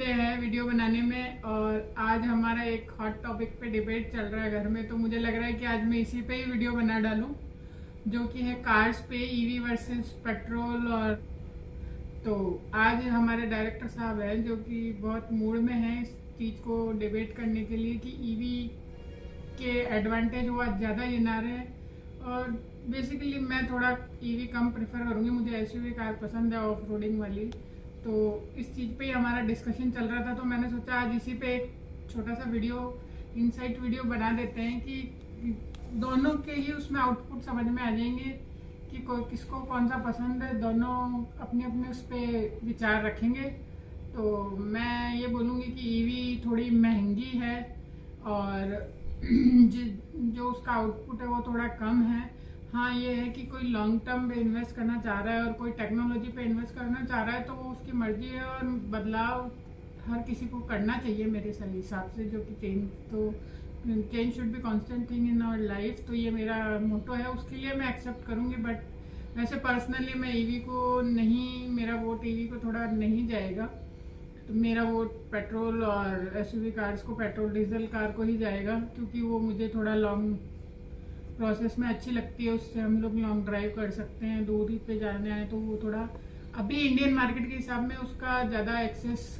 Day है video बनाने में। और आज हमारा एक हॉट टॉपिक पे डिबेट चल रहा है घर में, तो मुझे लग रहा है कि आज मैं इसी पे ही वीडियो बना डालूं, जो कि है कार्स पे ईवी वर्सेस पेट्रोल। और तो आज हमारे डायरेक्टर साहब हैं जो कि बहुत मूड में हैं इस चीज़ को डिबेट करने के लिए कि ईवी के एडवांटेज वो आज ज़्यादा गिना रहे हैं। और बेसिकली मैं थोड़ा ईवी कम प्रेफर करूँगी, मुझे एसयूवी कार पसंद है ऑफ रोडिंग वाली। तो इस चीज़ पे ही हमारा डिस्कशन चल रहा था, तो मैंने सोचा आज इसी पे एक छोटा सा वीडियो इनसाइट वीडियो बना देते हैं कि दोनों के ही उसमें आउटपुट समझ में आ जाएंगे कि किसको कौन सा पसंद है। दोनों अपने अपने उस पर विचार रखेंगे। तो मैं ये बोलूँगी कि ईवी थोड़ी महंगी है और जो उसका आउटपुट है वो थोड़ा कम है। हाँ, ये है कि कोई लॉन्ग टर्म पे इन्वेस्ट करना चाह रहा है और कोई टेक्नोलॉजी पे इन्वेस्ट करना चाह रहा है तो वो उसकी मर्जी है। और बदलाव हर किसी को करना चाहिए मेरे सही हिसाब से, जो कि change should be constant thing in our life. तो ये मेरा मोटो है, उसके लिए मैं एक्सेप्ट करूँगी। बट वैसे पर्सनली मैं ईवी को नहीं, मेरा वोट ईवी को थोड़ा नहीं जाएगा। तो मेरा वोट पेट्रोल और एसयूवी कार्स को, पेट्रोल डीजल कार को ही जाएगा, क्योंकि वो मुझे थोड़ा लॉन्ग प्रोसेस में अच्छी लगती है। उससे हम लोग लॉन्ग ड्राइव कर सकते हैं, दूरी पे जाने आए तो वो थोड़ा अभी इंडियन मार्केट के हिसाब में उसका ज़्यादा एक्सेस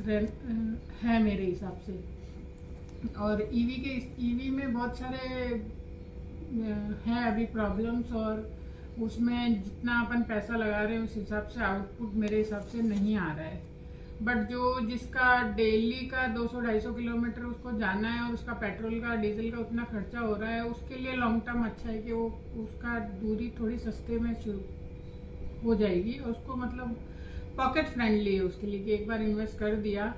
है मेरे हिसाब से। और ईवी में बहुत सारे हैं अभी प्रॉब्लम्स, और उसमें जितना अपन पैसा लगा रहे हैं उस हिसाब से आउटपुट मेरे हिसाब से नहीं आ रहा है। बट जिसका डेली का 200-250 किलोमीटर उसको जाना है और उसका पेट्रोल का डीजल का उतना खर्चा हो रहा है, उसके लिए लॉन्ग टर्म अच्छा है कि वो उसका दूरी थोड़ी सस्ते में शुरू हो जाएगी। और उसको मतलब पॉकेट फ्रेंडली है उसके लिए कि एक बार इन्वेस्ट कर दिया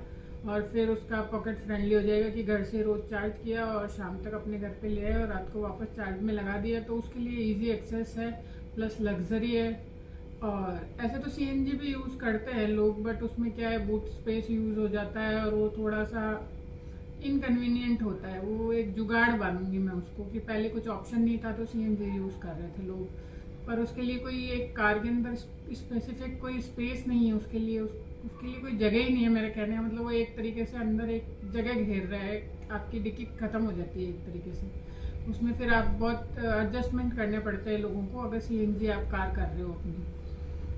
और फिर उसका पॉकेट फ्रेंडली हो जाएगा कि घर से रोज चार्ज किया और शाम तक अपने घर पे ले आए और रात को वापस चार्ज में लगा दिया। तो उसके लिए इजी एक्सेस है, प्लस लग्जरी है। और ऐसे तो सीएनजी भी यूज़ करते हैं लोग, बट उसमें क्या है, बूट स्पेस यूज़ हो जाता है और वो थोड़ा सा इनकन्वीनियंट होता है। वो एक जुगाड़ मानूंगी मैं उसको कि पहले कुछ ऑप्शन नहीं था तो सीएनजी यूज़ कर रहे थे लोग, पर उसके लिए कोई एक कार के अंदर स्पेसिफिक कोई स्पेस नहीं है उसके लिए। उसके लिए कोई जगह ही नहीं है। मेरा कहने का मतलब वो एक तरीके से अंदर एक जगह घेर रहा है, आपकी डिक्की खत्म हो जाती है एक तरीके से। उसमें फिर आप बहुत एडजस्टमेंट करने पड़ते हैं लोगों को अगर सीएनजी आप कार कर रहे हो अपनी।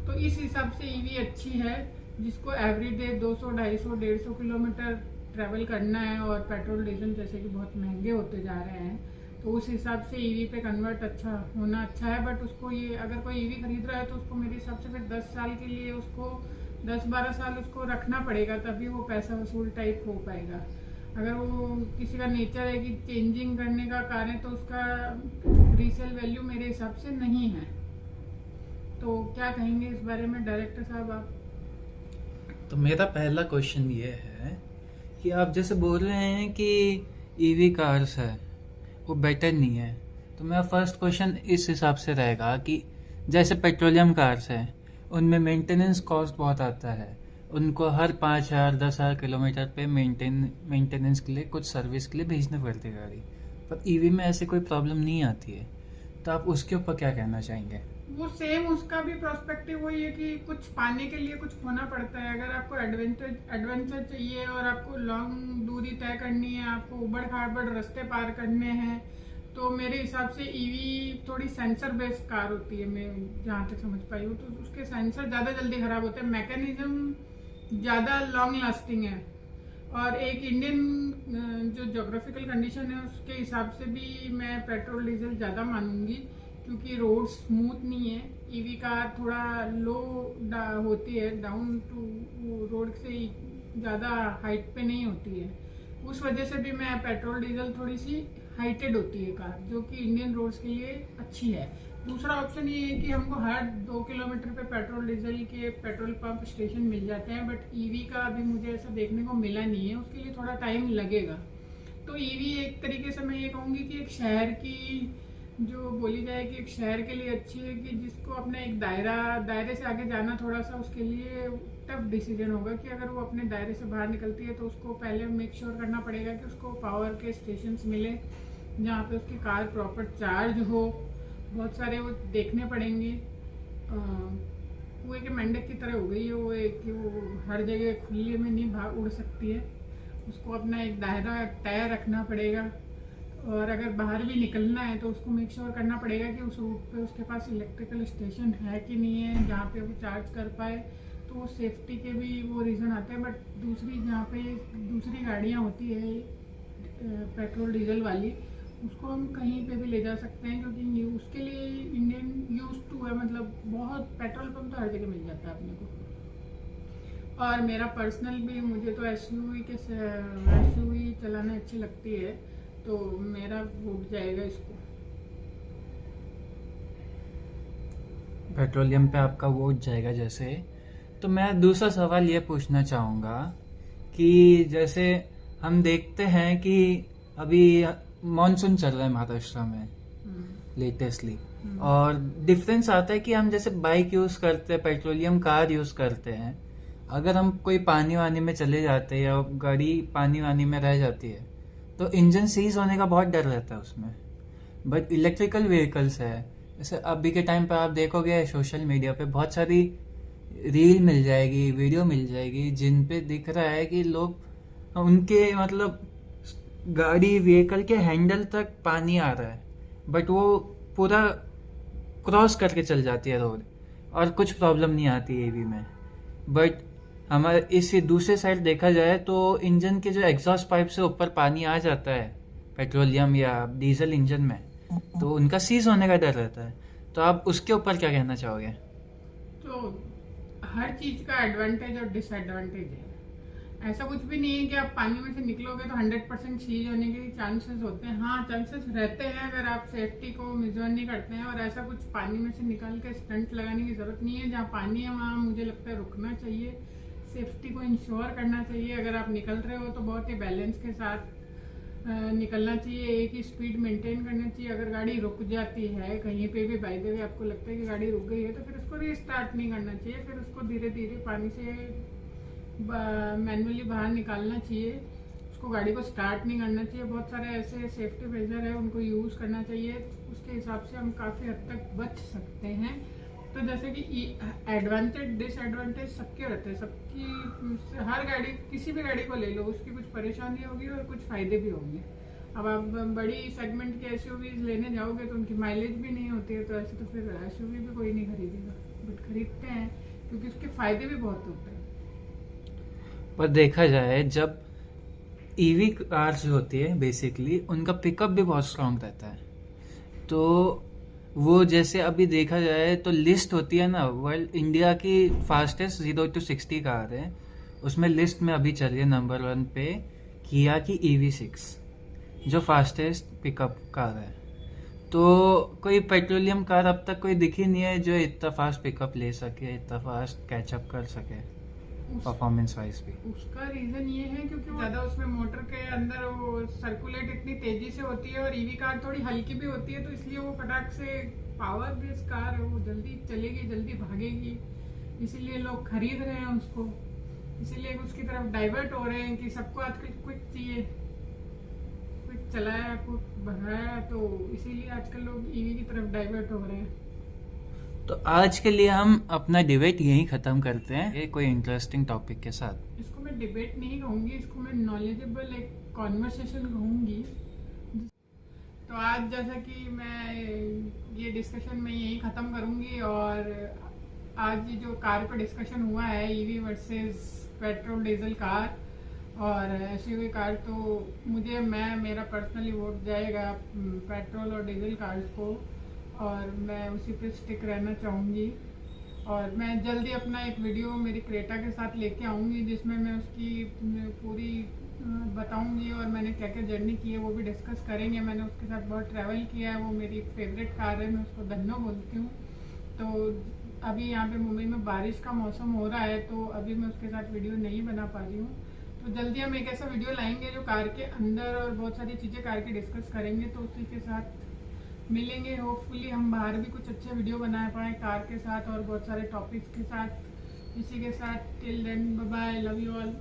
तो इस हिसाब से ईवी अच्छी है जिसको एवरीडे 200, 250, 150 किलोमीटर ट्रैवल करना है और पेट्रोल डीजल जैसे कि बहुत महंगे होते जा रहे हैं, तो उस हिसाब से ईवी पे कन्वर्ट अच्छा होना अच्छा है। बट उसको ये अगर कोई ईवी खरीद रहा है तो उसको मेरे हिसाब से फिर 10 साल के लिए उसको 10-12 साल उसको रखना पड़ेगा, तभी वो पैसा वसूल टाइप हो पाएगा। अगर वो किसी का नेचर है कि चेंजिंग करने का कार है तो उसका रीसेल वैल्यू मेरे हिसाब से नहीं है। तो क्या कहेंगे इस बारे में डायरेक्टर साहब आप? तो मेरा पहला क्वेश्चन ये है कि आप जैसे बोल रहे हैं कि ईवी कार्स है वो बेटर नहीं है, तो मेरा फर्स्ट क्वेश्चन इस हिसाब से रहेगा कि जैसे पेट्रोलियम कार्स है उनमें मेंटेनेंस कॉस्ट बहुत आता है। उनको हर 5,000 10,000 किलोमीटर पे मेंटेनेंस के लिए, कुछ सर्विस के लिए भेजनी पड़ती है गाड़ी। पर ईवी में ऐसे कोई प्रॉब्लम नहीं आती है, तो आप उसके ऊपर क्या कहना चाहेंगे? वो सेम उसका भी प्रोस्पेक्टिव वही है कि कुछ पाने के लिए कुछ खोना पड़ता है। अगर आपको एडवेंचर चाहिए और आपको लॉन्ग दूरी तय करनी है, आपको उबड़ खाबड़ रास्ते पार करने हैं, तो मेरे हिसाब से ईवी थोड़ी सेंसर बेस्ड कार होती है। मैं जहाँ तक समझ पाई हूँ तो उसके सेंसर ज़्यादा जल्दी खराब होते हैं, मैकेनिज्म ज़्यादा लॉन्ग लास्टिंग है। और एक इंडियन जो जोग्राफिकल कंडीशन है उसके हिसाब से भी मैं पेट्रोल डीजल ज़्यादा मानूंगी, क्योंकि रोड स्मूथ नहीं है। ईवी कार थोड़ा लो होती है, डाउन टू रोड से ज़्यादा हाइट पे नहीं होती है। उस वजह से भी मैं पेट्रोल डीजल थोड़ी सी हाइटेड होती है कार, जो कि इंडियन रोड्स के लिए अच्छी है। दूसरा ऑप्शन ये है कि हमको हर 2 किलोमीटर पे पेट्रोल डीजल के पेट्रोल पंप स्टेशन मिल जाते हैं, बट ईवी का अभी मुझे ऐसा देखने को मिला नहीं है, उसके लिए थोड़ा टाइम लगेगा। तो ईवी एक तरीके से मैं ये कहूँगी कि एक शहर की, जो बोली जाए कि एक शहर के लिए अच्छी है कि जिसको अपने एक दायरे से आगे जाना थोड़ा सा उसके लिए टफ डिसीजन होगा कि अगर वो अपने दायरे से बाहर निकलती है तो उसको पहले मेक श्योर करना पड़ेगा कि उसको पावर के स्टेशंस मिले जहाँ पे उसकी कार प्रॉपर चार्ज हो। बहुत सारे वो देखने पड़ेंगे। कुएं के मेंढक की तरह हो गई है वो, एक कि वो हर जगह खुले में नहीं भाग उड़ सकती है, उसको अपना एक दायरा तय रखना पड़ेगा। और अगर बाहर भी निकलना है तो उसको मेक श्योर करना पड़ेगा कि उस रूट पे उसके पास इलेक्ट्रिकल स्टेशन है कि नहीं है जहाँ पे वो चार्ज कर पाए। तो वो सेफ्टी के भी वो रीज़न आते हैं। बट दूसरी जहाँ पे दूसरी गाड़ियाँ होती है पेट्रोल डीजल वाली, उसको हम कहीं पे भी ले जा सकते हैं, क्योंकि उसके लिए इंडियन यूज टू है, मतलब बहुत पेट्रोल पंप तो हर जगह मिल जाता है अपने को। और मेरा पर्सनल भी, मुझे तो एसयूवी चलाना अच्छी लगती है, तो मेरा वोट जाएगा इसको। पेट्रोलियम पे आपका वोट जाएगा जैसे, तो मैं दूसरा सवाल ये पूछना चाहूँगा कि जैसे हम देखते हैं कि अभी मानसून चल रहा है महाराष्ट्र में लेटेस्टली, और डिफरेंस आता है कि हम जैसे बाइक यूज़ करते हैं, पेट्रोलियम कार यूज़ करते हैं, अगर हम कोई पानी वानी में चले जाते हैं या गाड़ी पानी वानी में रह जाती है तो इंजन सीज होने का बहुत डर रहता है उसमें। बट इलेक्ट्रिकल व्हीकल्स है, जैसे अभी के टाइम पे आप देखोगे सोशल मीडिया पे बहुत सारी रील मिल जाएगी, वीडियो मिल जाएगी जिन पे दिख रहा है कि लोग उनके मतलब गाड़ी व्हीकल के हैंडल तक पानी आ रहा है, बट वो पूरा क्रॉस करके चल जाती है रोड और कुछ प्रॉब्लम नहीं आती ईवी में। बट हमारे इस दूसरे साइड देखा जाए तो इंजन के जो एग्जॉस्ट पाइप से ऊपर पानी आ जाता है पेट्रोलियम या डीजल इंजन में, तो उनका सीज होने का डर रहता है। तो आप उसके ऊपर क्या कहना चाहोगे? तो हर चीज का एडवांटेज और डिसएडवांटेज है। ऐसा कुछ भी नहीं है कि आप पानी में से निकलोगे तो 100% सीज होने के चांसेस होते हैं। हाँ, चांसेस रहते हैं अगर आप सेफ्टी को मेजर नहीं करते हैं। और ऐसा कुछ पानी में से निकाल के स्टंट लगाने की जरूरत नहीं है। जहाँ पानी है वहाँ मुझे लगता है रुकना चाहिए, सेफ्टी को इंश्योर करना चाहिए। अगर आप निकल रहे हो तो बहुत ही बैलेंस के साथ निकलना चाहिए, एक ही स्पीड मेंटेन करना चाहिए। अगर गाड़ी रुक जाती है कहीं पे भी, बाय द वे आपको लगता है कि गाड़ी रुक गई है, तो फिर उसको रीस्टार्ट नहीं करना चाहिए, फिर उसको धीरे धीरे पानी से मैनुअली बाहर निकालना चाहिए। उसको गाड़ी को स्टार्ट नहीं करना चाहिए। बहुत सारे ऐसे सेफ्टी मेजर है, उनको यूज़ करना चाहिए। उसके हिसाब से हम काफ़ी हद तक बच सकते हैं। तो जैसे कि एडवांटेज डिसएडवांटेज सबके रहते हैं, सबकी हर गाड़ी, किसी भी गाड़ी को ले लो, उसकी कुछ परेशानी होगी और कुछ फायदे भी होंगे। अब आप बड़ी सेगमेंट के एसयूवीज लेने जाओगे तो उनकी माइलेज भी नहीं होती है, तो ऐसे तो फिर एसयूवी भी कोई नहीं खरीदेगा। बट खरीदते हैं क्योंकि उसके फायदे भी बहुत होते हैं। पर देखा जाए जब ईवी कार्स जो होती है बेसिकली उनका पिकअप भी बहुत स्ट्रांग रहता है। तो वो जैसे अभी देखा जाए तो लिस्ट होती है ना, वर्ल्ड इंडिया की फास्टेस्ट 0 to 60 कार है, उसमें लिस्ट में अभी चल रही है नंबर 1 पे किया की EV6 जो फास्टेस्ट पिकअप कार है। तो कोई पेट्रोलियम कार अब तक कोई दिखी नहीं है जो इतना फास्ट पिकअप ले सके, इतना फास्ट कैचअप कर सके परफॉर्मेंस वाइज भी। उसका रीजन ये है क्योंकि ज्यादा उसमें मोटर के अंदर वो सर्कुलेट इतनी तेजी से होती है, और ईवी कार थोड़ी हल्की भी होती है, तो इसलिए वो फटाक से पावर बेस कार है, वो जल्दी चलेगी, जल्दी भागेगी, इसीलिए लोग खरीद रहे हैं उसको। इसीलिए उसकी तरफ डाइवर्ट हो रहे हैं कि सबको आजकल क्विक चाहिए, क्विक चलाया, क्विक बढ़ाया, तो इसीलिए आजकल लोग ईवी की तरफ डाइवर्ट हो रहे हैं। तो आज के लिए हम अपना डिबेट यहीं ख़त्म करते हैं कोई इंटरेस्टिंग टॉपिक के साथ। इसको मैं डिबेट नहीं कहूँगी, इसको मैं नॉलेजेबल एक कॉन्वर्सेशन कहूँगी। तो आज जैसा कि मैं ये डिस्कशन में यहीं ख़त्म करूँगी। और आज जो कार पर डिस्कशन हुआ है EV versus petrol diesel car और एसयूवी कार, तो मेरा पर्सनली वोट जाएगा पेट्रोल और डीजल कार्स को, और मैं उसी पे स्टिक रहना चाहूँगी। और मैं जल्दी अपना एक वीडियो मेरी क्रेटा के साथ लेके आऊँगी जिसमें मैं उसकी पूरी बताऊँगी, और मैंने क्या क्या जर्नी की है वो भी डिस्कस करेंगे। मैंने उसके साथ बहुत ट्रैवल किया है, वो मेरी फेवरेट कार है, मैं उसको धन्नो बोलती हूँ। तो अभी यहाँ पे मुंबई में बारिश का मौसम हो रहा है, तो अभी मैं उसके साथ वीडियो नहीं बना पा रही हूँ। तो जल्दी हम एक ऐसा वीडियो लाएंगे जो कार के अंदर और बहुत सारी चीज़ें कार की डिस्कस करेंगे, तो उसी के साथ मिलेंगे। होपफुली हम बाहर भी कुछ अच्छे वीडियो बना पाए कार के साथ और बहुत सारे टॉपिक्स के साथ। इसी के साथ till then bye bye, love you all.